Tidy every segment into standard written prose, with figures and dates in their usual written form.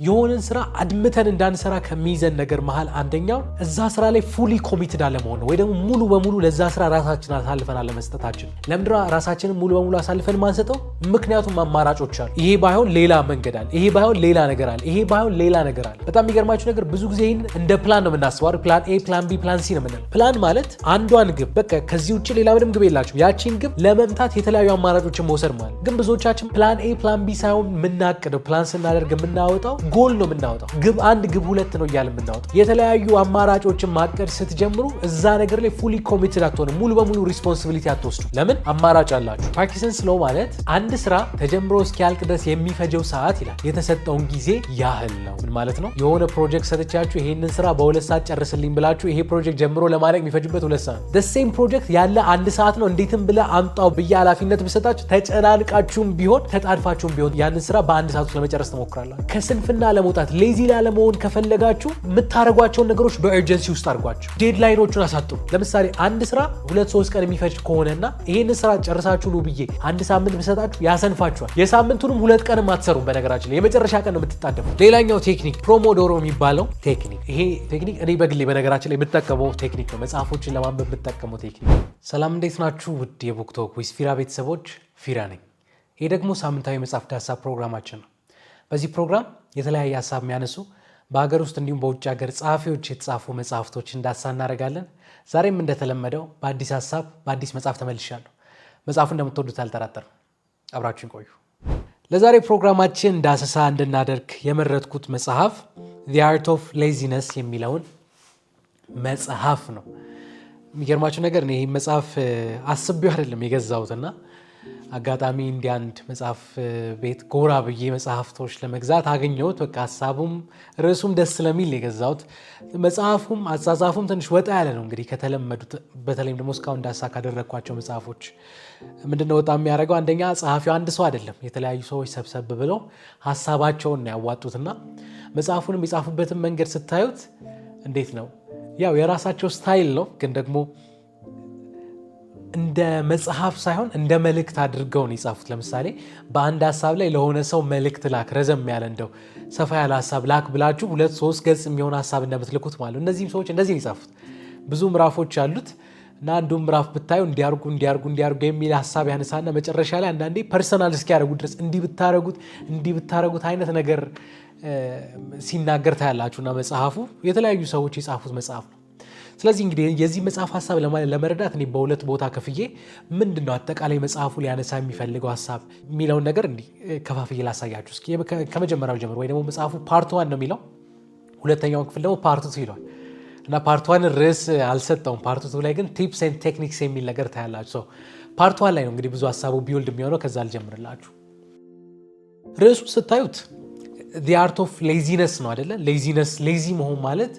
የሆነን ስራ አድምተን እንዳንሰራ ከሚይዘን ነገር መሃል አንደኛው እዛ ስራ ላይ ፉሊ ኮሚትድ አለመሆን ነው፣ ወይ ደግሞ ሙሉ በሙሉ ለዛ ስራ ራሳችን አሳልፈን አለመስጠታችን። ለምንድነው ራሳችንን ሙሉ በሙሉ አሳልፈን ማንሰጠው? ምክንያቱም አማራጮች አሉ። ይሄ ባይሆን ሌላ መንገድ አለ፣ ይሄ ባይሆን ሌላ ነገር አለ፣ ይሄ ባይሆን ሌላ ነገር አለ። በጣም የሚገርማችሁ ነገር ብዙ ጊዜ ይህን እንደ ፕላን ነው የምናስበው። ፕላን ኤ፣ ፕላን ቢ፣ ፕላን ሲ ነው የምንለው። ፕላን ማለት አንዷን ግብ በቃ ከዚህ ውጭ ሌላ ምንም ግብ የላችሁም፣ ያቺን ግብ ለመምታት የተለያዩ አማራጮችን መውሰድ ማለት። ግን ብዙዎቻችን ፕላን ኤ ፕላን ቢ ሳይሆን የምናቅደው ፕላን ስናደርግ የምናወጣው ጎል ነው የምናወጣው። ግብ አንድ ግብ ሁለት ነው እያለ የምናወጣው። የተለያዩ አማራጮችን ማቀድ ስትጀምሩ እዛ ነገር ላይ ፉሊ ኮሚትድ አትሆንም፣ ሙሉ በሙሉ ሪስፖንሲቢሊቲ አትወስዱ። ለምን? አማራጭ አላችሁ። ፓርኪንሰንስ ሎው ማለት አንድ ስራ ተጀምሮ እስኪያልቅ ድረስ የሚፈጀው ሰዓት ይላል የተሰጠውን ጊዜ ያህል ነው። ምን ማለት ነው? የሆነ ፕሮጀክት ሰጥቻችሁ ይሄንን ስራ በ2 ሰዓት ጨርስልኝ ብላችሁ ይሄ ፕሮጀክት ጀምሮ ለማድረግ የሚፈጅበት 2 ሰዓት the same ፕሮጀክት ያለ 1 ሰዓት ነው። እንዴትም ብለ አምጣው ብዬ ኃላፊነት ብሰጣችሁ ተጨናንቃችሁም ቢሆን ተጣድፋችሁም ቢሆን ያንን ስራ በ1 ሰዓት ውስጥ ለመጨረስ ትሞክራላችሁ። ከስንፍና ለመውጣት ሌዚ ላለመሆን ከፈለጋችሁ የምታደርጓቸውን ነገሮች በኤርጀንሲ ውስጥ አድርጓቸው። ዴድላይኖቹን አሳጥሩ። ለምሳሌ አንድ ስራ 2-3 ቀን የሚፈጅ ከሆነና ይሄንን ስራ ጨርሳችሁ ነው ብዬ 1 ሳምንት ብሰጣችሁ ያሰንፋችኋል። የሳምንቱንም 2 ቀንም አትሰሩም። በነገራችን ላይ የመጨረሻ ቀን ነው የምትጣደፉ። ሌላኛው ቴክኒክ ፕሮሞዶሮ የሚባለው ቴክኒክ። ይሄ ቴክኒክ እኔ በግሌ በነገራችን ላይ የምጠቀመው ቴክኒክ ነው። መጽሐፎችን ለማንበብ የምጠቀመው ቴክኒክ። ሰላም፣ እንዴት ናችሁ ውድ የቡክቶክ ዊዝ ፊራ ቤተሰቦች? ፊራ ነኝ። ይሄ ደግሞ ሳምንታዊ መጽሐፍ ዳሰሳ ፕሮግራማችን ነው። በዚህ ፕሮግራም የተለያየ ሀሳብ የሚያነሱ በሀገር ውስጥ እንዲሁም በውጭ ሀገር ጸሐፊዎች የተጻፉ መጽሐፍቶችን ዳሰሳ እናደርጋለን። ዛሬም እንደተለመደው በአዲስ ሀሳብ በአዲስ መጽሐፍ ተመልሻለሁ። መጽሐፉ እንደምትወዱት አልጠራጠርም። አብራችሁን ቆዩ። ለዛሬ ፕሮግራማችን ዳሰሳ እንድናደርግ የመረጥኩት መጽሐፍ The Art of Laziness የሚለውን መጽሐፍ ነው። የሚገርማችሁ ነገር ይህ መጽሐፍ አስቤው አይደለም የገዛሁትና አጋጣሚ እንዲህ አንድ መጽሐፍ ቤት ጎራ ብዬ መጽሐፍቶች ለመግዛት አገኘሁት። በቃ ሀሳቡም ርዕሱም ደስ ስለሚል የገዛሁት። መጽሐፉም አጻጻፉም ትንሽ ወጣ ያለ ነው እንግዲህ ከተለመዱት፣ በተለይም ደግሞ እስካሁን ዳሰሳ ካደረግኳቸው መጽሐፎች ምንድነው ወጣ የሚያደርገው? አንደኛ ጸሐፊው አንድ ሰው አይደለም፣ የተለያዩ ሰዎች ሰብሰብ ብለው ሀሳባቸውን ያዋጡትና መጽሐፉንም የጻፉበትን መንገድ ስታዩት እንዴት ነው ያው የራሳቸው ስታይል ነው፣ ግን ደግሞ እንደ መጽሐፍ ሳይሆን እንደ መልእክት አድርገው ነው የጻፉት። ለምሳሌ በአንድ ሀሳብ ላይ ለሆነ ሰው መልእክት ላክ፣ ረዘም ያለ እንደው ሰፋ ያለ ሀሳብ ላክ ብላችሁ 2-3 ገጽ የሚሆን ሀሳብ እንደምትልኩት ማለት ነው። እነዚህም ሰዎች እንደዚህ ነው የጻፉት። ብዙ ምዕራፎች አሉት እና አንዱ ምዕራፍ ብታዩ እንዲያርጉ የሚል ሀሳብ ያነሳና መጨረሻ ላይ አንዳንዴ ፐርሰናል እስኪያደርጉ ድረስ እንዲህ ብታረጉት አይነት ነገር ሲናገር ታያላችሁና መጽሐፉ የተለያዩ ሰዎች የጻፉት መጽሐፍ ነው። ስለዚህ እንግዲህ የዚህ መጽሐፍ ሀሳብ ለመረዳት እኔ በሁለት ቦታ ከፍዬ ምንድነው አጠቃላይ መጽሐፉ ሊያነሳ የሚፈልገው ሀሳብ የሚለውን ነገር እንዲህ ከፋፍዬ ላሳያችሁ እስኪ። ከመጀመሪያው ጀምሮ ወይ ደግሞ መጽሐፉ ፓርት 1 ነው የሚለው፣ ሁለተኛውን ክፍል ደግሞ ፓርት 2 ይሏል እና ፓርት 1 ርዕስ አልሰጠውም። ፓርት 2 ላይ ግን ቲፕስ ኤንድ ቴክኒክስ የሚል ነገር ታያላችሁ። ፓርት 1 ላይ ነው እንግዲህ ብዙ ሀሳቡ ቢውልድ የሚሆነው። ከዛ አልጀምርላችሁ። ርዕሱ ስታዩት The Art of Laziness ነው አይደለ? ሌዚነስ፣ ሌዚ መሆን ማለት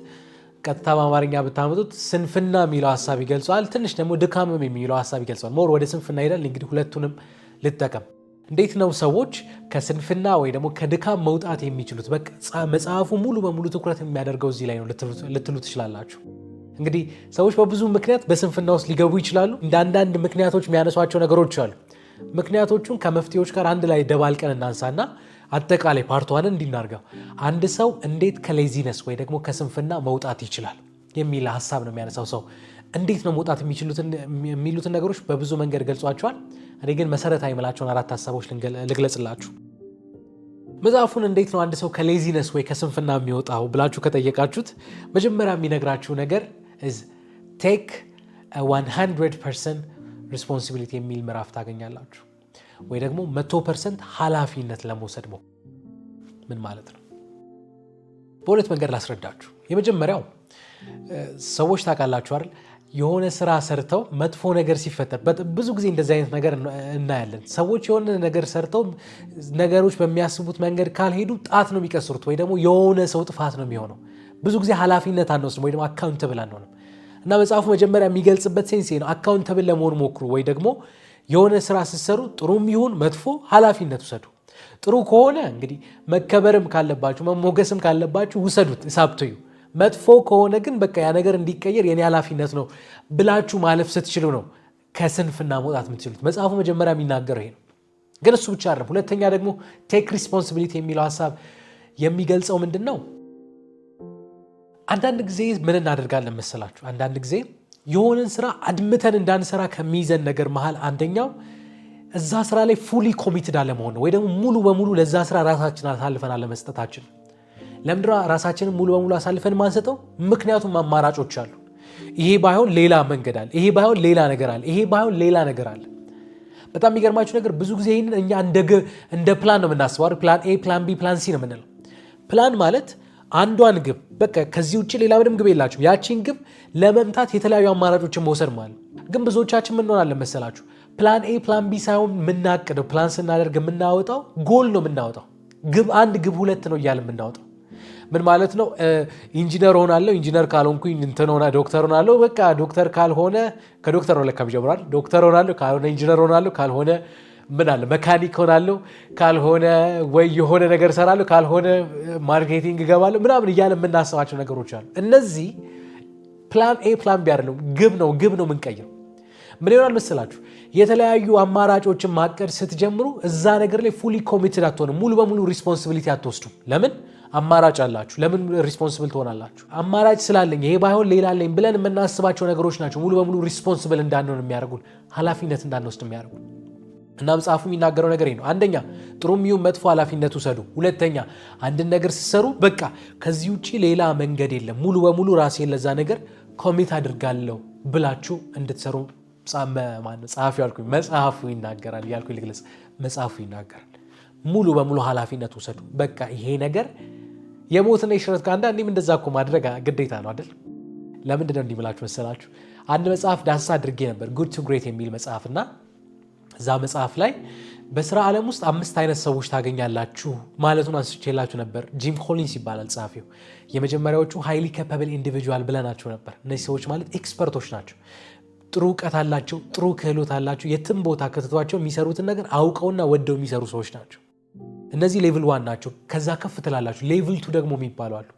ቀጥታ በአማርኛ ብታመጡት ስንፍና የሚለው ሀሳብ ይገልጸዋል። ትንሽ ደግሞ ድካምም የሚለው ሀሳብ ይገልጸዋል። ሞር ወደ ስንፍና ይሄዳል። እንግዲህ ሁለቱንም ልጠቀም። እንዴት ነው ሰዎች ከስንፍና ወይ ደግሞ ከድካም መውጣት የሚችሉት? በቃ መጽሐፉ ሙሉ በሙሉ ትኩረት የሚያደርገው እዚህ ላይ ነው ልትሉ ትችላላችሁ። እንግዲህ ሰዎች በብዙ ምክንያት በስንፍና ውስጥ ሊገቡ ይችላሉ። እንደ አንዳንድ ምክንያቶች የሚያነሷቸው ነገሮች አሉ። ምክንያቶቹን ከመፍትሄዎች ጋር አንድ ላይ ደባልቀን እናንሳና አጠቃላይ ፓርቷን እንዲናርገው አንድ ሰው እንዴት ከሌዚነስ ወይ ደግሞ ከስንፍና መውጣት ይችላል የሚል ሀሳብ ነው የሚያነሳው። ሰው እንዴት ነው መውጣት የሚሉትን ነገሮች በብዙ መንገድ ገልጿቸዋል። እኔ ግን መሰረታዊ የምላቸውን 4 ሀሳቦች ልግለጽላችሁ። መጽሐፉን እንዴት ነው አንድ ሰው ከሌዚነስ ወይ ከስንፍና የሚወጣው ብላችሁ ከጠየቃችሁት መጀመሪያ የሚነግራችሁ ነገር ቴክ 100% ሪስፖንሲቢሊቲ የሚል ምዕራፍ ታገኛላችሁ። ወይ ደግሞ 100% ኃላፊነት ለመውሰድ ነው። ምን ማለት ነው? በሁለት መንገድ ላስረዳችሁ። የመጀመሪያው ሰዎች ታውቃላችሁ አይደል? የሆነ ስራ ሰርተው መጥፎ ነገር ሲፈጠር ብዙ ጊዜ እንደዚህ አይነት ነገር እናያለን። ሰዎች የሆነ ነገር ሰርተው ነገሮች በሚያስቡት መንገድ ካልሄዱ ጣት ነው የሚቀስሩት፣ ወይ ደግሞ የሆነ ሰው ጥፋት ነው የሚሆነው። ብዙ ጊዜ ኃላፊነት አንወስድም ወይ ደግሞ አካውንተብል አንሆንም። እና መጽሐፉ መጀመሪያ የሚገልጽበት ሴንስ ነው። አካውንተብል ለመሆን ሞክሩ፣ ወይ ደግሞ የሆነ ስራ ስትሰሩ ጥሩም ይሁን መጥፎ ኃላፊነት ውሰዱ። ጥሩ ከሆነ እንግዲህ መከበርም ካለባችሁ መሞገስም ካለባችሁ ውሰዱት፣ ሳብትዩ። መጥፎ ከሆነ ግን በቃ ያ ነገር እንዲቀየር የኔ ኃላፊነት ነው ብላችሁ ማለፍ ስትችሉ ነው ከስንፍና መውጣት የምትችሉት። መጽሐፉ መጀመሪያ የሚናገረው ይሄ ነው። ግን እሱ ብቻ አይደለም። ሁለተኛ ደግሞ ቴክ ሪስፖንሲቢሊቲ የሚለው ሀሳብ የሚገልጸው ምንድነው? አንዳንድ ጊዜ ምን እናደርጋለን መሰላችሁ? አንዳንድ ጊዜ የሆነን ስራ አድምተን እንዳንሰራ ከሚይዘን ነገር መሃል አንደኛው እዛ ስራ ላይ ፉሊ ኮሚትድ አለመሆን ነው፣ ወይ ደግሞ ሙሉ በሙሉ ለዛ ስራ ራሳችን አሳልፈን አለመስጠታችን። ለምንድነው ራሳችንን ሙሉ በሙሉ አሳልፈን ማንሰጠው? ምክንያቱም አማራጮች አሉ። ይሄ ባይሆን ሌላ መንገድ አለ፣ ይሄ ባይሆን ሌላ ነገር አለ፣ ይሄ ባይሆን ሌላ ነገር አለ። በጣም የሚገርማችሁ ነገር ብዙ ጊዜ ይህንን እኛ እንደ ፕላን ነው የምናስበው። ፕላን ኤ፣ ፕላን ቢ፣ ፕላን ሲ ነው የምንለው። ፕላን ማለት አንዷን ግብ በቃ ከዚህ ውጭ ሌላ ምንም ግብ የላችሁ፣ ያቺን ግብ ለመምታት የተለያዩ አማራጮችን መውሰድ ማለት። ግን ብዙዎቻችን ምን እንሆናለን መሰላችሁ? ፕላን ኤ ፕላን ቢ ሳይሆን የምናቅደው፣ ፕላን ስናደርግ የምናወጣው ጎል ነው የምናወጣው። ግብ አንድ ግብ ሁለት ነው እያለ የምናወጣው። ምን ማለት ነው? ኢንጂነር ሆናለሁ፣ ኢንጂነር ካልሆንኩኝ ዶክተር ሆናለሁ። በቃ ዶክተር ካልሆነ ከዶክተር ነው ለካ ይጀምራል። ዶክተር ሆናለሁ፣ ካልሆነ ኢንጂነር ሆናለሁ፣ ካልሆነ ምን አለ መካኒክ ሆናለሁ፣ ካልሆነ ወይ የሆነ ነገር ሰራለሁ፣ ካልሆነ ማርኬቲንግ እገባለሁ ምናምን እያለ የምናስባቸው ነገሮች አሉ። እነዚህ ፕላን ኤ ፕላን ቢ አይደለም፣ ግብ ነው የምንቀይረው። ምን ይሆናል መሰላችሁ? የተለያዩ አማራጮችን ማቀድ ስትጀምሩ እዛ ነገር ላይ ፉሊ ኮሚትድ አትሆንም፣ ሙሉ በሙሉ ሪስፖንሲቢሊቲ አትወስዱም። ለምን? አማራጭ አላችሁ። ለምን ሪስፖንሲብል ትሆናላችሁ? አማራጭ ስላለኝ ይሄ ባይሆን ሌላ አለኝ ብለን የምናስባቸው ነገሮች ናቸው ሙሉ በሙሉ ሪስፖንሲብል እንዳንሆን የሚያደርጉን፣ ኃላፊነት እንዳንወስድ የሚያደርጉን። እና መጽሐፉ የሚናገረው ነገር ነው። አንደኛ ጥሩም ይሁን መጥፎ ኃላፊነት ውሰዱ። ሁለተኛ አንድን ነገር ስትሰሩ በቃ ከዚህ ውጪ ሌላ መንገድ የለም፣ ሙሉ በሙሉ ራሴን ለዛ ነገር ኮሚት አድርጋለሁ ብላችሁ እንድትሰሩ መጽሐፉ ይናገራል ያልኩኝ ልግለጽ። መጽሐፉ ይናገራል ሙሉ በሙሉ ኃላፊነት ውሰዱ። በቃ ይሄ ነገር የሞትና የሽረት አንዳንዴም እንደዛ እኮ ማድረግ ግዴታ ነው አይደል? ለምንድን ነው እንዲህ ብላችሁ መሰላችሁ? አንድ መጽሐፍ ዳሰሳ አድርጌ ነበር፣ ጉድ ቱ ግሬት የሚል መጽሐፍ እና እዛ መጽሐፍ ላይ በስራ ዓለም ውስጥ 5 አይነት ሰዎች ታገኛላችሁ ማለቱን አንስቼላችሁ ነበር። ጂም ኮሊንስ ይባላል ጸሐፊው። የመጀመሪያዎቹ ሃይሊ ካፓብል ኢንዲቪጁዋል ብለናቸው ነበር። እነዚህ ሰዎች ማለት ኤክስፐርቶች ናቸው። ጥሩ እውቀት አላቸው፣ ጥሩ ክህሎት አላቸው። የትም ቦታ ከተቷቸው የሚሰሩትን ነገር አውቀውና ወደው የሚሰሩ ሰዎች ናቸው። እነዚህ ሌቭል 1 ናቸው። ከዛ ከፍ ትላላችሁ። ሌቭል 2 ደግሞ የሚባሉ አሉ።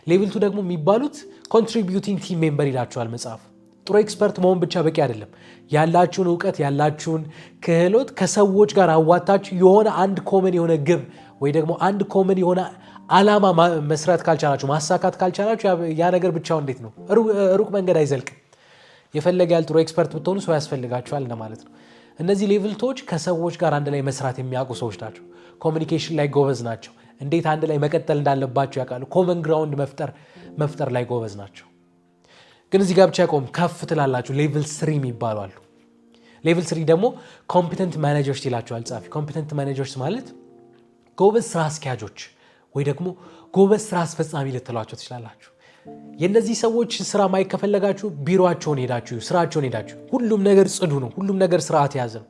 ሌቭል 2 ደግሞ የሚባሉት ኮንትሪቢዩቲንግ ቲም ሜምበር ይላቸዋል መጽሐፍ። ጥሩ ኤክስፐርት መሆን ብቻ በቂ አይደለም። ያላችሁን እውቀት ያላችሁን ክህሎት ከሰዎች ጋር አዋታችሁ የሆነ አንድ ኮመን የሆነ ግብ ወይ ደግሞ አንድ ኮመን የሆነ ዓላማ መስራት ካልቻላችሁ፣ ማሳካት ካልቻላችሁ ያ ነገር ብቻው እንዴት ነው ሩቅ መንገድ አይዘልቅም። የፈለገ ያህል ጥሩ ኤክስፐርት ብትሆኑ ሰው ያስፈልጋችኋል እንደማለት ነው። እነዚህ ሌቭልቶች ከሰዎች ጋር አንድ ላይ መስራት የሚያውቁ ሰዎች ናቸው። ኮሚኒኬሽን ላይ ጎበዝ ናቸው። እንዴት አንድ ላይ መቀጠል እንዳለባቸው ያውቃሉ። ኮመን ግራውንድ መፍጠር ላይ ጎበዝ ናቸው። ግን እዚህ ጋር ብቻ ያቆም ከፍ ትላላችሁ። ሌቭል 3 የሚባሉ አሉ። ሌቭል 3 ደግሞ ኮምፒተንት ማኔጀርስ ይላቸዋል ጻፊ። ኮምፒተንት ማኔጀርስ ማለት ጎበዝ ስራ አስኪያጆች ወይ ደግሞ ጎበዝ ስራ አስፈጻሚ ልትሏቸው ትችላላችሁ። የነዚህ ሰዎች ስራ ማየት ከፈለጋችሁ ቢሮአቸውን ሄዳችሁ ስራቸውን ሄዳችሁ፣ ሁሉም ነገር ጽዱ ነው፣ ሁሉም ነገር ስርዓት የያዘ ነው።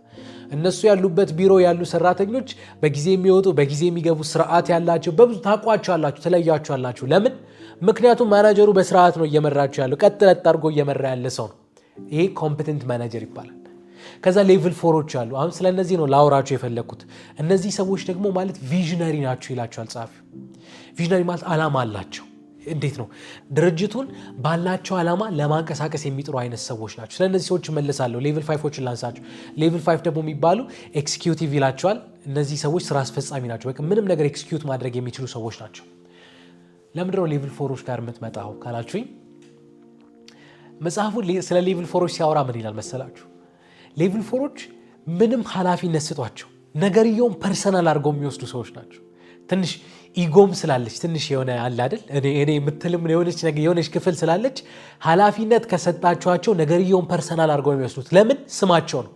እነሱ ያሉበት ቢሮ ያሉ ሰራተኞች በጊዜ የሚወጡ በጊዜ የሚገቡ ስርዓት ያላቸው በብዙ ታውቋቸዋላችሁ፣ ትለያቸዋላችሁ። ለምን? ምክንያቱም ማናጀሩ በስርዓት ነው እየመራችሁ ያለው፣ ቀጥ ለጥ አድርጎ እየመራ ያለ ሰው ነው። ይሄ ኮምፒተንት ማናጀር ይባላል። ከዛ ሌቭል 4ዎች አሉ። አሁን ስለ እነዚህ ነው ላወራችሁ የፈለግኩት። እነዚህ ሰዎች ደግሞ ማለት ቪዥነሪ ናቸው ይላቸዋል ጸሐፊው። ቪዥነሪ ማለት ዓላማ አላቸው። እንዴት ነው ድርጅቱን ባላቸው ዓላማ ለማንቀሳቀስ የሚጥሩ አይነት ሰዎች ናቸው። ስለነዚህ ሰዎች እመለሳለሁ። ሌቭል 5ዎችን ላንሳችሁ። ሌቭል 5 ደግሞ የሚባሉ ኤክስኪዩቲቭ ይላቸዋል። እነዚህ ሰዎች ስራ አስፈጻሚ ናቸው። በቃ ምንም ነገር ኤክስኪዩት ማድረግ የሚችሉ ሰዎች ናቸው። ለምንድነው ሌቭል 4ዎች ጋር የምትመጣው ካላችሁኝ፣ መጽሐፉ ስለ ሌቭል 4ዎች ሲያወራ ምን ይላል መሰላችሁ? ሌቭል 4ዎች ምንም ኃላፊነት ስጧቸው ነገርየውን ፐርሰናል አድርገው የሚወስዱ ሰዎች ናቸው። ትንሽ ኢጎም ስላለች ትንሽ የሆነ አለ አይደል እኔ የምትልም የሆነች ክፍል ስላለች ኃላፊነት ከሰጣችኋቸው ነገርየውን ፐርሰናል አድርገው የሚወስዱት። ለምን? ስማቸው ነው።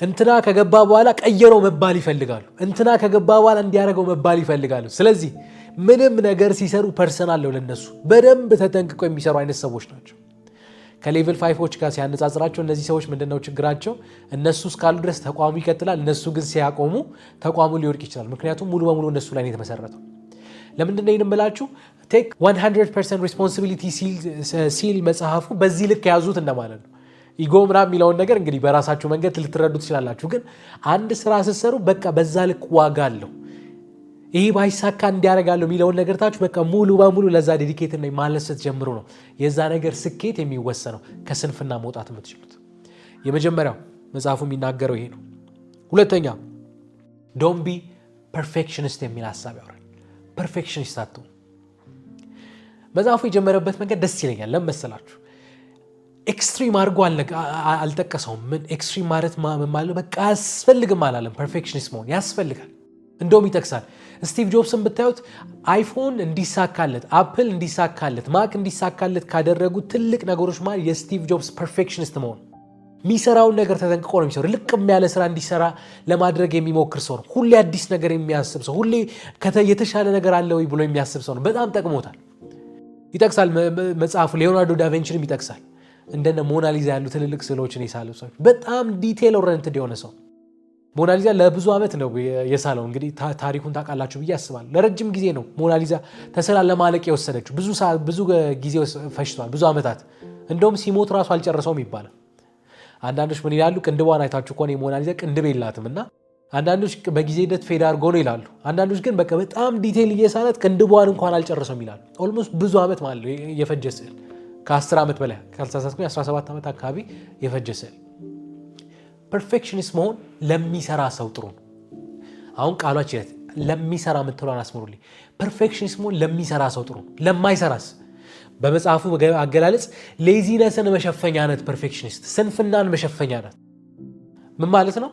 እንትና ከገባ በኋላ ቀየረው መባል ይፈልጋሉ። እንትና ከገባ በኋላ እንዲያደርገው መባል ይፈልጋሉ። ስለዚህ ምንም ነገር ሲሰሩ ፐርሰናል ነው ለነሱ። በደንብ ተጠንቅቀው የሚሰሩ አይነት ሰዎች ናቸው። ከሌቭል 5ዎች ጋር ሲያነጻጽራቸው እነዚህ ሰዎች ምንድነው ችግራቸው? እነሱ እስካሉ ድረስ ተቋሙ ይቀጥላል። እነሱ ግን ሲያቆሙ ተቋሙ ሊወድቅ ይችላል። ምክንያቱም ሙሉ በሙሉ እነሱ ላይ ነው የተመሰረተው። ለምንድነው ይህን እምላችሁ? ቴክ 100% ሪስፖንሲቢሊቲ ሲል መጽሐፉ በዚህ ልክ ያዙት እንደማለት ነው። ኢጎ ምናምን የሚለውን ነገር እንግዲህ በራሳችሁ መንገድ ልትረዱ ትችላላችሁ። ግን አንድ ስራ ስትሰሩ በቃ በዛ ልክ ዋጋ አለው። ይሄ ባይሳካ እንዲያደርጋለሁ የሚለውን ነገር ታችሁ በቃ ሙሉ በሙሉ ለዛ ዴዲኬት ነው ማለት ስትጀምሩ ነው የዛ ነገር ስኬት የሚወሰነው። ከስንፍና መውጣት የምትችሉት የመጀመሪያው መጽሐፉ የሚናገረው ይሄ ነው። ሁለተኛ ዶንት ቢ ፐርፌክሽኒስት የሚል ሀሳብ ያወራል። ፐርፌክሽኒስት አትሁኑ። መጽሐፉ የጀመረበት መንገድ ደስ ይለኛል። ለምን መሰላችሁ? ኤክስትሪም አድርጎ አልጠቀሰውም። ምን ኤክስትሪም ማለት ማለት በቃ ያስፈልግም አላለም። ፐርፌክሽኒስት መሆን ያስፈልጋል። እንደውም ይጠቅሳል። ስቲቭ ጆብስን ብታዩት አይፎን እንዲሳካለት፣ አፕል እንዲሳካለት፣ ማክ እንዲሳካለት ካደረጉት ትልቅ ነገሮች ማለት የስቲቭ ጆብስ ፐርፌክሽኒስት መሆን፣ የሚሰራውን ነገር ተጠንቅቆ ነው የሚሰራው። ልቅም ያለ ስራ እንዲሰራ ለማድረግ የሚሞክር ሰው ነው። ሁሌ አዲስ ነገር የሚያስብ ሰው፣ ሁሌ የተሻለ ነገር አለ ወይ ብሎ የሚያስብ ሰው ነው። በጣም ጠቅሞታል። ይጠቅሳል መጽሐፉ። ሊዮናርዶ ዳቪንቺንም ይጠቅሳል። እንደነ ሞናሊዛ ያሉ ትልልቅ ስዕሎችን የሳሉ ሰው በጣም ዲቴል ኦሪየንትድ የሆነ ሰው። ሞናሊዛ ለብዙ ዓመት ነው የሳለው። እንግዲህ ታሪኩን ታውቃላችሁ ብዬ አስባለሁ። ለረጅም ጊዜ ነው ሞናሊዛ ተስላ ለማለቅ የወሰደችው። ብዙ ጊዜ ፈጅቷል፣ ብዙ ዓመታት። እንደውም ሲሞት ራሱ አልጨረሰውም ይባላል። አንዳንዶች ምን ይላሉ? ቅንድቧን አይታችሁ ከሆነ የሞናሊዛ ቅንድብ የላትም እና አንዳንዶች በጊዜ ሂደት ፌድ አድርጎ ነው ይላሉ። አንዳንዶች ግን በቃ በጣም ዲቴል እየሳለት ቅንድቧን እንኳን አልጨረሰውም ይላሉ። ኦልሞስት ብዙ ዓመት ማለት ነው የፈጀ ስዕል፣ ከ10 ዓመት በላይ ካልተሳሳትኩኝ 17 ዓመት አካባቢ የፈጀ ስዕል። ፐርፌክሽኒስት መሆን ለሚሰራ ሰው ጥሩ ነው። አሁን ቃሏች ይለት ለሚሰራ የምትለዋን አስምሩልኝ። ፐርፌክሽኒስት መሆን ለሚሰራ ሰው ጥሩ ነው። ለማይሰራስ? በመጽሐፉ አገላለጽ ሌዚነስን መሸፈኛ ናት። ፐርፌክሽኒስት ስንፍናን መሸፈኛ ናት። ምን ማለት ነው?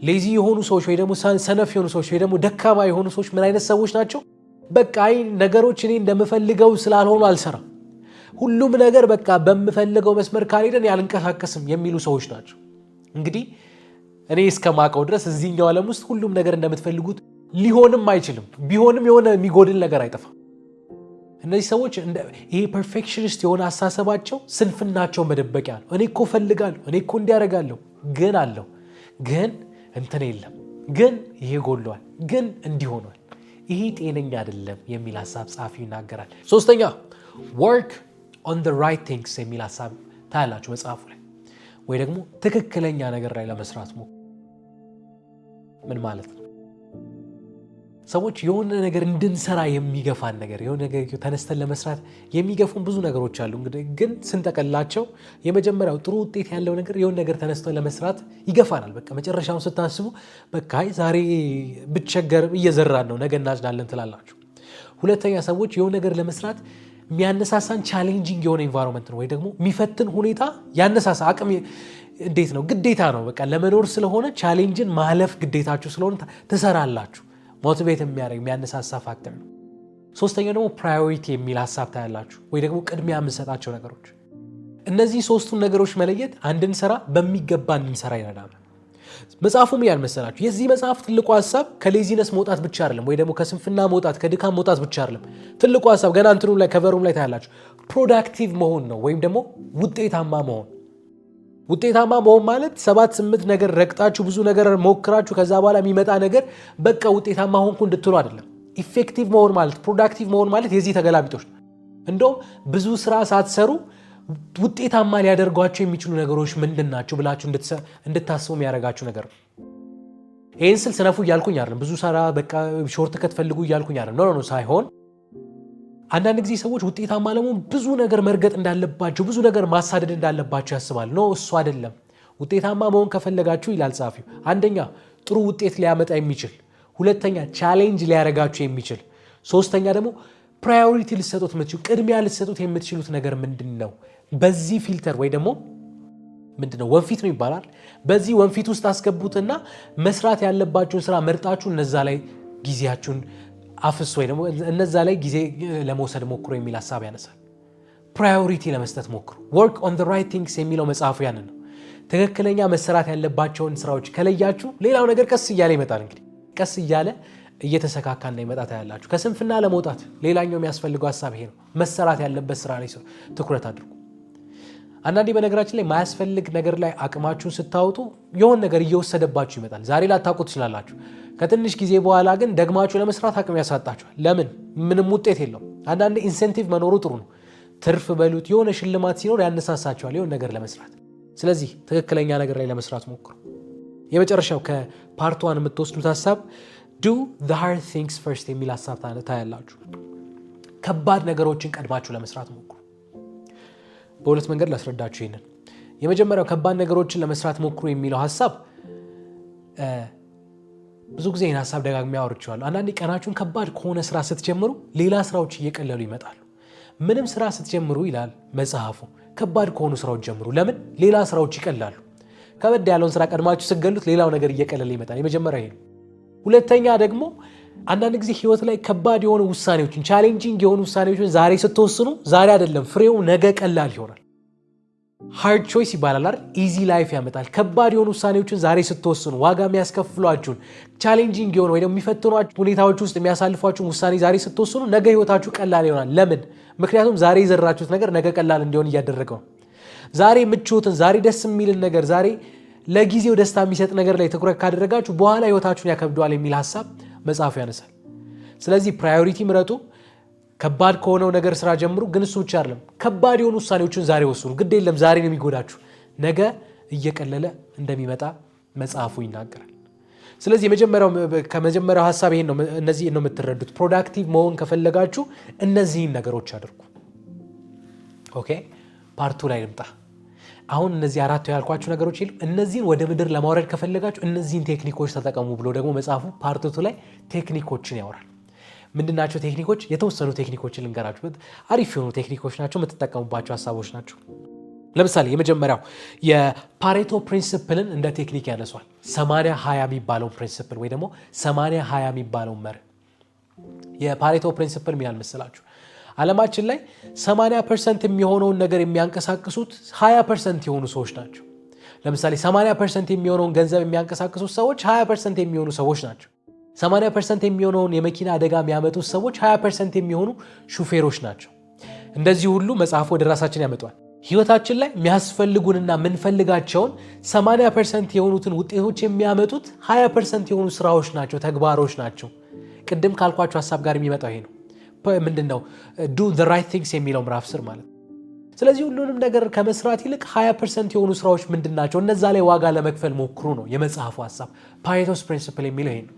ሌዚ የሆኑ ሰዎች ወይ ደግሞ ሰነፍ የሆኑ ሰዎች ወይ ደግሞ ደካማ የሆኑ ሰዎች ምን አይነት ሰዎች ናቸው? በቃ ነገሮች እኔ እንደምፈልገው ስላልሆኑ አልሰራም፣ ሁሉም ነገር በቃ በምፈልገው መስመር ካልሄደን ያልንቀሳቀስም የሚሉ ሰዎች ናቸው። እንግዲህ እኔ እስከማውቀው ድረስ እዚህኛው ዓለም ውስጥ ሁሉም ነገር እንደምትፈልጉት ሊሆንም አይችልም። ቢሆንም የሆነ የሚጎድል ነገር አይጠፋም። እነዚህ ሰዎች ይሄ ፐርፌክሽኒስት የሆነ አሳሰባቸው ስንፍናቸው መደበቂያ ነው። እኔ እኮ ፈልጋለሁ፣ እኔ እኮ እንዲያደርጋለሁ፣ ግን አለው፣ ግን እንትን የለም፣ ግን ይሄ ጎሏል፣ ግን እንዲሆኗል፣ ይሄ ጤነኛ አይደለም የሚል ሀሳብ ጸሐፊው ይናገራል። ሶስተኛ ወርክ ኦን ዘ ራይት ቲንግስ የሚል ሀሳብ ታያላችሁ መጽሐፉ ላይ። ወይ ደግሞ ትክክለኛ ነገር ላይ ለመስራት ምን ማለት ነው? ሰዎች የሆነ ነገር እንድንሰራ የሚገፋን ነገር የሆነ ነገር ተነስተን ለመስራት የሚገፉን ብዙ ነገሮች አሉ። እንግዲህ ግን ስንጠቀላቸው የመጀመሪያው ጥሩ ውጤት ያለው ነገር የሆነ ነገር ተነስተን ለመስራት ይገፋናል። በቃ መጨረሻውን ስታስቡ በቃ ዛሬ ብቸገርም እየዘራን ነው ነገ እናጭዳለን ትላላችሁ። ሁለተኛ ሰዎች የሆነ ነገር ለመስራት የሚያነሳሳን ቻሌንጂንግ የሆነ ኢንቫይሮንመንት ነው ወይ ደግሞ የሚፈትን ሁኔታ ያነሳሳ አቅም እንዴት ነው? ግዴታ ነው። በቃ ለመኖር ስለሆነ ቻሌንጅን ማለፍ ግዴታችሁ ስለሆነ ትሰራላችሁ። ሞቲቬት የሚያደርግ የሚያነሳሳ ፋክተር ነው። ሶስተኛው ደግሞ ፕራዮሪቲ የሚል ሀሳብ ታያላችሁ ወይ ደግሞ ቅድሚያ የምንሰጣቸው ነገሮች። እነዚህ ሶስቱን ነገሮች መለየት አንድን ስራ በሚገባ እንድንሰራ ይረዳናል። መጽሐፉም ያልመሰላችሁ የዚህ መጽሐፍ ትልቁ ሀሳብ ከሌዚነስ መውጣት ብቻ አይደለም ወይ ደግሞ ከስንፍና መውጣት ከድካም መውጣት ብቻ አይደለም። ትልቁ ሀሳብ ገና እንትኑም ላይ ከቨሩም ላይ ታያላችሁ ፕሮዳክቲቭ መሆን ነው ወይም ደግሞ ውጤታማ መሆን። ውጤታማ መሆን ማለት 7-8 ነገር ረግጣችሁ ብዙ ነገር ሞክራችሁ ከዛ በኋላ የሚመጣ ነገር በቃ ውጤታማ ሆንኩ እንድትሉ አይደለም። ኢፌክቲቭ መሆን ማለት ፕሮዳክቲቭ መሆን ማለት የዚህ ተገላቢጦች ነው። እንደውም ብዙ ስራ ሳትሰሩ ውጤታማ ሊያደርጓቸው የሚችሉ ነገሮች ምንድን ናቸው ብላችሁ እንድታስቡ የሚያደርጋችሁ ነገር ነው። ይህን ስል ስነፉ እያልኩኝ አይደለም። ብዙ ስራ በቃ ሾርት ከት ፈልጉ እያልኩኝ አይደለም። ኖ ሳይሆን አንዳንድ ጊዜ ሰዎች ውጤታማ ለመሆን ብዙ ነገር መርገጥ እንዳለባቸው ብዙ ነገር ማሳደድ እንዳለባቸው ያስባል። ኖ እሱ አይደለም። ውጤታማ መሆን ከፈለጋችሁ ይላል ጸሐፊው፣ አንደኛ ጥሩ ውጤት ሊያመጣ የሚችል፣ ሁለተኛ ቻሌንጅ ሊያረጋችሁ የሚችል፣ ሶስተኛ ደግሞ ፕራዮሪቲ ልትሰጡት የምትችሉ ቅድሚያ ልትሰጡት የምትችሉት ነገር ምንድን ነው? በዚህ ፊልተር ወይ ደግሞ ምንድነው ወንፊት ነው ይባላል። በዚህ ወንፊት ውስጥ አስገቡትና መስራት ያለባችሁን ስራ መርጣችሁ እነዛ ላይ ጊዜያችሁን አፍስ ወይ ደግሞ እነዛ ላይ ጊዜ ለመውሰድ ሞክሩ የሚል ሀሳብ ያነሳል። ፕራዮሪቲ ለመስጠት ሞክሩ። ወርክ ኦን ዘ ራይት ቲንግስ የሚለው መጽሐፉ ያንን ነው። ትክክለኛ መሰራት ያለባቸውን ስራዎች ከለያችሁ ሌላው ነገር ቀስ እያለ ይመጣል። እንግዲህ ቀስ እያለ እየተሰካካ እንዳይመጣ ታያላችሁ። ከስንፍና ለመውጣት ሌላኛው የሚያስፈልገው ሀሳብ ይሄ ነው። መሰራት ያለበት ስራ ላይ ትኩረት አድርጉ። አንዳንዴ በነገራችን ላይ ማያስፈልግ ነገር ላይ አቅማችሁን ስታወጡ የሆነ ነገር እየወሰደባችሁ ይመጣል። ዛሬ ላታውቁ ትችላላችሁ። ከትንሽ ጊዜ በኋላ ግን ደግማችሁ ለመስራት አቅም ያሳጣችኋል። ለምን? ምንም ውጤት የለውም። አንዳንዴ ኢንሴንቲቭ መኖሩ ጥሩ ነው። ትርፍ በሉት የሆነ ሽልማት ሲኖር ያነሳሳችኋል የሆነ ነገር ለመስራት። ስለዚህ ትክክለኛ ነገር ላይ ለመስራት ሞክሩ። የመጨረሻው ከፓርት 1 የምትወስዱት ሀሳብ do the hard things first የሚል ሀሳብ ታያላችሁ። ከባድ ነገሮችን ቀድማችሁ ለመስራት ሞክሩ። በሁለት መንገድ ላስረዳችሁ ይሄንን። የመጀመሪያው ከባድ ነገሮችን ለመስራት ሞክሩ የሚለው ሀሳብ ብዙ ጊዜ ይህን ሀሳብ ደጋግሜ አውርቼዋለሁ። አንዳንዴ ቀናችሁን ከባድ ከሆነ ስራ ስትጀምሩ ሌላ ስራዎች እየቀለሉ ይመጣሉ። ምንም ስራ ስትጀምሩ ይላል መጽሐፉ ከባድ ከሆኑ ስራዎች ጀምሩ። ለምን? ሌላ ስራዎች ይቀላሉ። ከበድ ያለውን ስራ ቀድማችሁ ስትገሉት ሌላው ነገር እየቀለለ ይመጣል። የመጀመሪያ ይሄ ነው። ሁለተኛ ደግሞ አንዳንድ ጊዜ ህይወት ላይ ከባድ የሆኑ ውሳኔዎችን ቻሌንጂንግ የሆኑ ውሳኔዎችን ዛሬ ስትወስኑ ዛሬ አይደለም ፍሬው ነገ ቀላል ይሆናል። ሃርድ ቾይስ ይባላል አይደል? ኢዚ ላይፍ ያመጣል። ከባድ የሆኑ ውሳኔዎችን ዛሬ ስትወስኑ ዋጋ የሚያስከፍሏችሁን ቻሌንጂንግ የሆኑ ወይ ደግሞ የሚፈትኗችሁ ሁኔታዎች ውስጥ የሚያሳልፏችሁን ውሳኔ ዛሬ ስትወስኑ ነገ ህይወታችሁ ቀላል ይሆናል። ለምን? ምክንያቱም ዛሬ የዘራችሁት ነገር ነገ ቀላል እንዲሆን እያደረገው ነው። ዛሬ ምቾትን፣ ዛሬ ደስ የሚልን ነገር፣ ዛሬ ለጊዜው ደስታ የሚሰጥ ነገር ላይ ትኩረት ካደረጋችሁ በኋላ ህይወታችሁን ያከብደዋል የሚል ሀሳብ መጽሐፉ ያነሳል። ስለዚህ ፕራዮሪቲ ምረጡ። ከባድ ከሆነው ነገር ስራ ጀምሩ። ግን እሱ ብቻ አይደለም፣ ከባድ የሆኑ ውሳኔዎችን ዛሬ ወስኑ። ግድ የለም ዛሬ ነው የሚጎዳችሁ፣ ነገ እየቀለለ እንደሚመጣ መጽሐፉ ይናገራል። ስለዚህ ከመጀመሪያው ሀሳብ ይሄን ነው፣ እነዚህ ነው የምትረዱት። ፕሮዳክቲቭ መሆን ከፈለጋችሁ እነዚህን ነገሮች አድርጉ። ኦኬ፣ ፓርቱ ላይ ልምጣ። አሁን እነዚህ አራቱ ያልኳችሁ ነገሮች የሉ፣ እነዚህን ወደ ምድር ለማውረድ ከፈለጋችሁ እነዚህን ቴክኒኮች ተጠቀሙ ብሎ ደግሞ መጽሐፉ ፓርቱ ላይ ቴክኒኮችን ያወራል። ምንድናቸው ቴክኒኮች? የተወሰኑ ቴክኒኮችን ልንገራችሁ። አሪፍ የሆኑ ቴክኒኮች ናቸው፣ የምትጠቀሙባቸው ሀሳቦች ናቸው። ለምሳሌ የመጀመሪያው የፓሬቶ ፕሪንሲፕልን እንደ ቴክኒክ ያነሷል። 80-20 የሚባለው ፕሪንሲፕል ወይ ደግሞ 80-20 የሚባለው መርህ። የፓሬቶ ፕሪንሲፕል ምን ያህል መሰላችሁ? ዓለማችን ላይ 80% የሚሆነውን ነገር የሚያንቀሳቅሱት 20% የሆኑ ሰዎች ናቸው። ለምሳሌ 80% የሚሆነውን ገንዘብ የሚያንቀሳቅሱት ሰዎች 20% የሚሆኑ ሰዎች ናቸው። 80% የሚሆነውን የመኪና አደጋ የሚያመጡት ሰዎች 20% የሚሆኑ ሹፌሮች ናቸው። እንደዚህ ሁሉ መጽሐፉ ወደ ራሳችን ያመጧል። ህይወታችን ላይ የሚያስፈልጉንና የምንፈልጋቸውን 80% የሆኑትን ውጤቶች የሚያመጡት 20% የሆኑ ስራዎች ናቸው፣ ተግባሮች ናቸው። ቅድም ካልኳቸው ሀሳብ ጋር የሚመጣው ይሄ ነው። ምንድነው? do the right things የሚለው ምዕራፍ ስር ማለት። ስለዚህ ሁሉንም ነገር ከመስራት ይልቅ 20% የሆኑ ስራዎች ምንድናቸው? እነዛ ላይ ዋጋ ለመክፈል ሞክሩ ነው የመጽሐፉ ሀሳብ። ፓሬቶስ ፕሪንሲፕል የሚለው ይሄ ነው።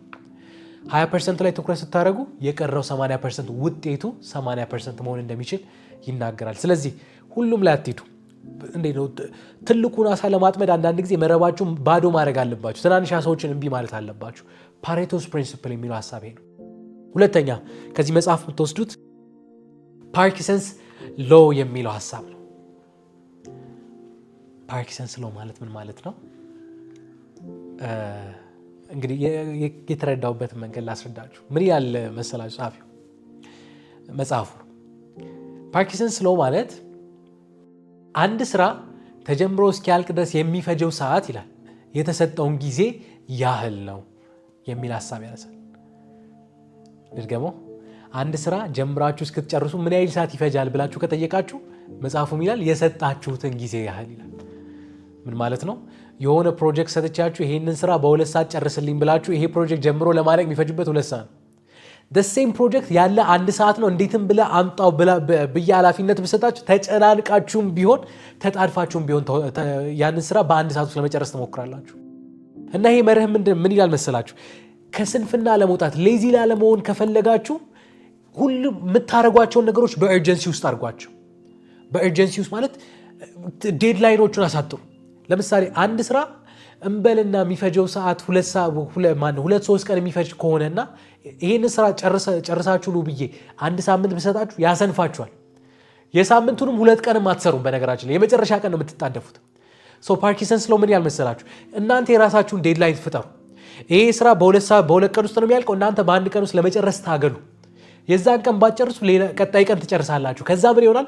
20% ላይ ትኩረት ስታደርጉ የቀረው 80% ውጤቱ 80% መሆን እንደሚችል ይናገራል። ስለዚህ ሁሉም ላይ አትሄዱ። እንዴት ነው? ትልቁን አሳ ለማጥመድ አንዳንድ ጊዜ መረባችሁን ባዶ ማድረግ አለባችሁ። ትናንሽ አሳዎችን እምቢ ማለት አለባችሁ። ፓሬቶስ ፕሪንሲፕል የሚለው ሀሳብ ይሄ ነው። ሁለተኛ ከዚህ መጽሐፍ የምትወስዱት ፓርኪንሰንስ ሎ የሚለው ሀሳብ ነው። ፓርኪንሰንስ ሎ ማለት ምን ማለት ነው? እንግዲህ የተረዳውበትን መንገድ ላስረዳችሁ። ምን ያህል መሰላችሁ? ጸሐፊው መጽሐፉ ፓርኪንሰንስ ሎ ማለት አንድ ስራ ተጀምሮ እስኪያልቅ ድረስ የሚፈጀው ሰዓት ይላል የተሰጠውን ጊዜ ያህል ነው የሚል ሀሳብ ያነሳል። ድርገመው። አንድ ስራ ጀምራችሁ እስክትጨርሱ ምን ያህል ሰዓት ይፈጃል ብላችሁ ከጠየቃችሁ መጽሐፉ ይላል የሰጣችሁትን ጊዜ ያህል ይላል። ምን ማለት ነው? የሆነ ፕሮጀክት ሰጥቻችሁ ይሄንን ስራ በ2 ሰዓት ጨርስልኝ ብላችሁ ይሄ ፕሮጀክት ጀምሮ ለማለቅ የሚፈጅበት 2 ሰዓት ነው። the same ፕሮጀክት ያለ 1 ሰዓት ነው። እንዴትም ብለ አምጣው ብያ ኃላፊነት ብሰጣችሁ ተጨናንቃችሁም ቢሆን ተጣድፋችሁም ቢሆን ያንን ስራ በ1 ሰዓት ውስጥ ለመጨረስ ትሞክራላችሁ። እና ይሄ መርህ ምን ይላል መሰላችሁ? ከስንፍና ለመውጣት ሌዚ ላለመሆን ከፈለጋችሁ ሁሉ የምታደርጓቸውን ነገሮች በኤርጀንሲ ውስጥ አድርጓቸው። በኤርጀንሲ ውስጥ ማለት ዴድላይኖቹን አሳጥሩ። ለምሳሌ አንድ ስራ እንበልና የሚፈጀው ሰዓት 2-3 ቀን የሚፈጅ ከሆነና ይሄንን ስራ ጨርሳችሁ ነው ብዬ 1 ሳምንት ብሰጣችሁ ያሰንፋችኋል። የሳምንቱንም 2 ቀንም አትሰሩም። በነገራችን ላይ የመጨረሻ ቀን ነው የምትጣደፉት። ፓርኪንሰንስ ሎ ምን ያህል መሰላችሁ? እናንተ የራሳችሁን ዴድላይን ፍጠሩ። ይሄ ስራ በ2 ቀን ውስጥ ነው የሚያልቀው። እናንተ በ1 ቀን ውስጥ ለመጨረስ ታገሉ። የዛን ቀን ባጨርሱ ቀጣይ ቀን ትጨርሳላችሁ። ከዛ ምን ይሆናል?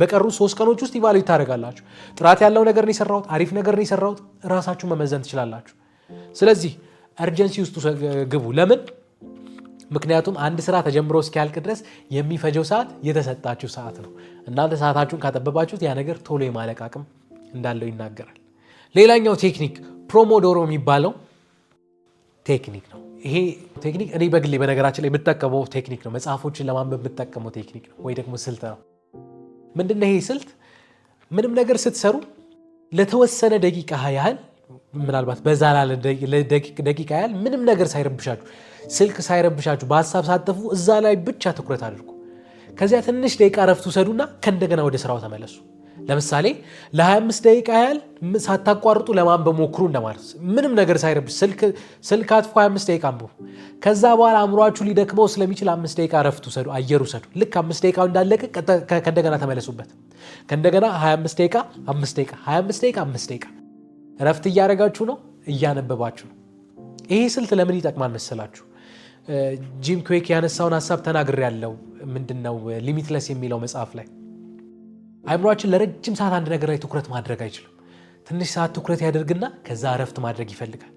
በቀሩ 3 ቀኖች ውስጥ ኢቫሉዌት ታደርጋላችሁ። ጥራት ያለው ነገር ነው የሰራሁት፣ አሪፍ ነገር ነው የሰራሁት፣ ራሳችሁን መመዘን ትችላላችሁ። ስለዚህ እርጀንሲ ውስጥ ግቡ። ለምን? ምክንያቱም አንድ ስራ ተጀምሮ እስኪያልቅ ድረስ የሚፈጀው ሰዓት የተሰጣችሁ ሰዓት ነው። እናንተ ሰዓታችሁን ካጠበባችሁት ያ ነገር ቶሎ የማለቅ አቅም እንዳለው ይናገራል። ሌላኛው ቴክኒክ ፕሮሞዶሮ የሚባለው ቴክኒክ ነው። ይሄ ቴክኒክ እኔ በግሌ በነገራችን ላይ የምጠቀመው ቴክኒክ ነው። መጽሐፎችን ለማንበብ የምጠቀመው ቴክኒክ ነው ወይ ደግሞ ስልት ነው። ምንድነው ይሄ ስልት? ምንም ነገር ስትሰሩ ለተወሰነ ደቂቃ ያህል ምናልባት በዛ ላለ ደቂቃ ያህል ምንም ነገር ሳይረብሻችሁ፣ ስልክ ሳይረብሻችሁ፣ በሀሳብ ሳትጠፉ እዛ ላይ ብቻ ትኩረት አድርጉ። ከዚያ ትንሽ ደቂቃ ረፍት ውሰዱና ከእንደገና ወደ ስራው ተመለሱ። ለምሳሌ ለ25 ደቂቃ ያህል ሳታቋርጡ ለማንበብ ሞክሩ እንደማለት። ምንም ነገር ሳይረብሽ ስልክ አጥፎ 25 ደቂቃ አንብቡ። ከዛ በኋላ አእምሯችሁ ሊደክመው ስለሚችል 5 ደቂቃ ረፍት ውሰዱ፣ አየር ውሰዱ። ልክ 5 ደቂቃው እንዳለቀ ከእንደገና ተመለሱበት። ከእንደገና 25 ደቂቃ 5 ደቂቃ 25 ደቂቃ 5 ደቂቃ ረፍት እያደረጋችሁ ነው፣ እያነበባችሁ ነው። ይሄ ስልት ለምን ይጠቅማል መሰላችሁ? ጂም ኩዌክ ያነሳውን ሀሳብ ተናግሬ ያለው ምንድነው ሊሚትለስ የሚለው መጽሐፍ ላይ አይምሯችን ለረጅም ሰዓት አንድ ነገር ላይ ትኩረት ማድረግ አይችልም። ትንሽ ሰዓት ትኩረት ያደርግና ከዛ እረፍት ማድረግ ይፈልጋል።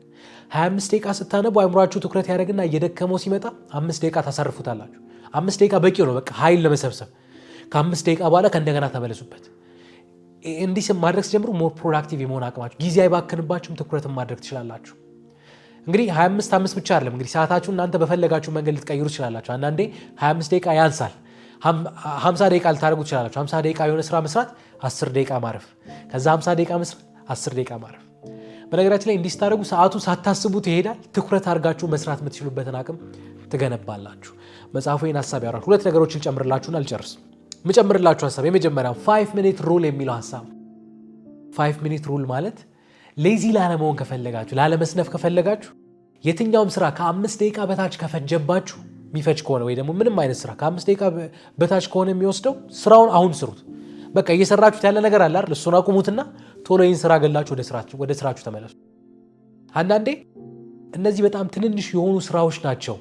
25 ደቂቃ ስታነቡ አይምሯችሁ ትኩረት ያደርግና እየደከመው ሲመጣ 5 ደቂቃ ታሳርፉታላችሁ። 5 ደቂቃ በቂ ነው፣ በቃ ኃይል ለመሰብሰብ። ከ5 ደቂቃ በኋላ ከእንደገና ተመለሱበት። እንዲህ ማድረግ ሲጀምሩ ሞር ፕሮዳክቲቭ የመሆን አቅማችሁ፣ ጊዜ አይባክንባችሁም፣ ትኩረትን ማድረግ ትችላላችሁ። እንግዲህ 25 ብቻ አይደለም እንግዲህ ሰዓታችሁ እናንተ በፈለጋችሁ መንገድ ልትቀይሩ ትችላላችሁ። አንዳንዴ 25 ደቂቃ ያንሳል፣ 50 ደቂቃ ልታደርጉ ትችላላችሁ። 50 ደቂቃ የሆነ ስራ መስራት፣ 10 ደቂቃ ማረፍ፣ ከዛ 50 ደቂቃ መስራት፣ 10 ደቂቃ ማረፍ። በነገራችን ላይ እንዲህ ስታደርጉ ሰዓቱ ሳታስቡት ይሄዳል። ትኩረት አድርጋችሁ መስራት የምትችሉበትን አቅም ትገነባላችሁ። መጽሐፉ ይህን ሀሳብ ያወራል። 2 ነገሮችን ጨምርላችሁን አልጨርስ። የምጨምርላችሁ ሀሳብ የመጀመሪያው 5 ሚኒት ሩል የሚለው ሀሳብ። 5 ሚኒት ሩል ማለት ሌዚ ላለመሆን ከፈለጋችሁ፣ ላለመስነፍ ከፈለጋችሁ የትኛውም ስራ ከ5 ደቂቃ በታች ከፈጀባችሁ የሚፈጅ ከሆነ ወይ ደግሞ ምንም አይነት ስራ ከ5 ደቂቃ በታች ከሆነ የሚወስደው ስራውን አሁን ስሩት። በቃ እየሰራችሁት ያለ ነገር አለ አይደል? እሱን አቁሙትና ቶሎ ይህን ስራ ገላችሁ ወደ ስራችሁ ተመለሱ። አንዳንዴ እነዚህ በጣም ትንንሽ የሆኑ ስራዎች ናቸው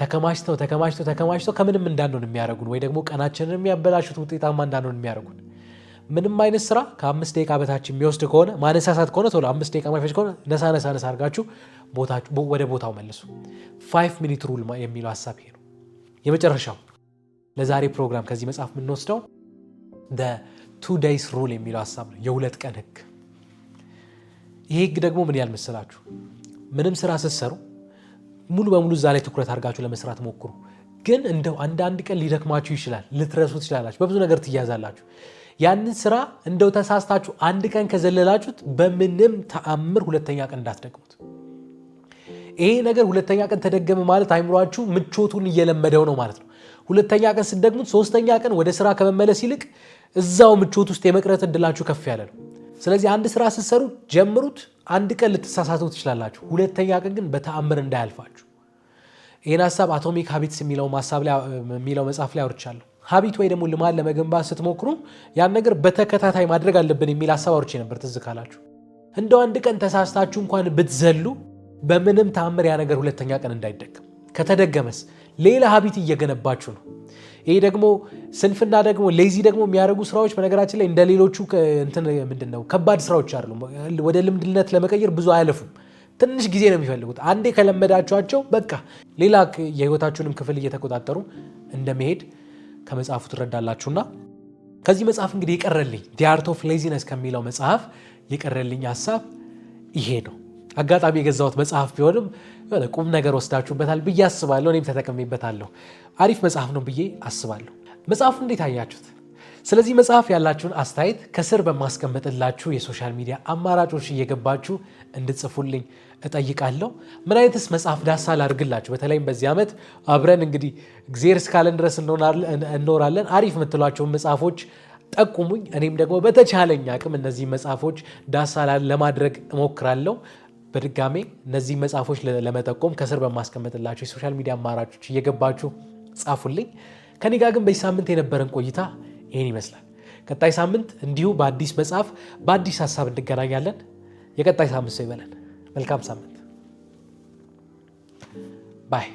ተከማችተው ከምንም እንዳንሆን የሚያደርጉን ወይ ደግሞ ቀናችንን የሚያበላሹት፣ ውጤታማ እንዳንሆን የሚያደርጉን። ምንም አይነት ስራ ከ5 ደቂቃ በታች የሚወስድ ከሆነ ማነሳሳት ከሆነ ቶሎ 5 ደቂቃ ማይፈጅ ከሆነ ነሳ አድርጋችሁ ወደ ቦታው መልሱ። 5 ሚኒት ሩል የሚለው ሀሳብ ይሄ ነው። የመጨረሻው ለዛሬ ፕሮግራም ከዚህ መጽሐፍ የምንወስደው two days ሩል የሚለው ሀሳብ ነው። የ2 ቀን ህግ። ይሄ ህግ ደግሞ ምን ያህል መሰላችሁ? ምንም ስራ ስትሰሩ ሙሉ በሙሉ እዛ ላይ ትኩረት አድርጋችሁ ለመስራት ሞክሩ። ግን እንደው አንዳንድ ቀን ሊደክማችሁ ይችላል፣ ልትረሱ ትችላላችሁ፣ በብዙ ነገር ትያዛላችሁ። ያንን ስራ እንደው ተሳስታችሁ አንድ ቀን ከዘለላችሁት በምንም ተአምር 2ኛ ቀን እንዳትደግሙት። ይሄ ነገር 2ኛ ቀን ተደገመ ማለት አይምሯችሁ ምቾቱን እየለመደው ነው ማለት ነው። 2ኛ ቀን ስትደግሙት 3ኛ ቀን ወደ ስራ ከመመለስ ይልቅ እዛው ምቾት ውስጥ የመቅረት እድላችሁ ከፍ ያለ ነው። ስለዚህ አንድ ስራ ስትሰሩ ጀምሩት። አንድ ቀን ልትሳሳቱ ትችላላችሁ፣ 2ኛ ቀን ግን በተአምር እንዳያልፋችሁ። ይህን ሀሳብ አቶሚክ ሃቢትስ የሚለው መጽሐፍ ላይ አውርቻለሁ። ሀቢት ወይ ደግሞ ልማድ ለመገንባት ስትሞክሩ ያን ነገር በተከታታይ ማድረግ አለብን የሚል ሀሳብ አውርቼ ነበር፣ ትዝ ካላችሁ። እንደው አንድ ቀን ተሳስታችሁ እንኳን ብትዘሉ በምንም ተአምር ያ ነገር 2ኛ ቀን እንዳይደገም። ከተደገመስ ሌላ ሀቢት እየገነባችሁ ነው። ይሄ ደግሞ ስንፍና ደግሞ ሌዚ ደግሞ የሚያደርጉ ስራዎች በነገራችን ላይ እንደሌሎቹ ምንድነው ከባድ ስራዎች አይደሉም። ወደ ልምድነት ለመቀየር ብዙ አያለፉም፣ ትንሽ ጊዜ ነው የሚፈልጉት። አንዴ ከለመዳችኋቸው በቃ ሌላ የህይወታችሁንም ክፍል እየተቆጣጠሩ እንደመሄድ ከመጽሐፉ ትረዳላችሁና ከዚህ መጽሐፍ እንግዲህ የቀረልኝ The Art of Laziness ከሚለው መጽሐፍ የቀረልኝ ሀሳብ ይሄ ነው። አጋጣሚ የገዛሁት መጽሐፍ ቢሆንም ቁም ነገር ወስዳችሁበታል ብዬ አስባለሁ። እኔም ተጠቅሜበታለሁ። አሪፍ መጽሐፍ ነው ብዬ አስባለሁ። መጽሐፉ እንዴት አያችሁት? ስለዚህ መጽሐፍ ያላችሁን አስተያየት ከስር በማስቀመጥላችሁ የሶሻል ሚዲያ አማራጮች እየገባችሁ እንድጽፉልኝ እጠይቃለሁ። ምን አይነትስ መጽሐፍ ዳሳ ላድርግላችሁ? በተለይም በዚህ ዓመት አብረን እንግዲህ እግዚአብሔር እስካለን ድረስ እንኖራለን። አሪፍ የምትሏቸውን መጽሐፎች ጠቁሙኝ። እኔም ደግሞ በተቻለኝ አቅም እነዚህ መጽሐፎች ዳሳ ለማድረግ እሞክራለሁ። በድጋሜ እነዚህ መጽሐፎች ለመጠቆም ከስር በማስቀመጥላችሁ የሶሻል ሚዲያ አማራጮች እየገባችሁ ጻፉልኝ። ከኔ ጋር ግን በዚህ ሳምንት የነበረን ቆይታ ይህን ይመስላል። ቀጣይ ሳምንት እንዲሁ በአዲስ መጽሐፍ በአዲስ ሀሳብ እንገናኛለን። የቀጣይ ሳምንት ሰው ይበለን። መልካም ሳምንት ባይ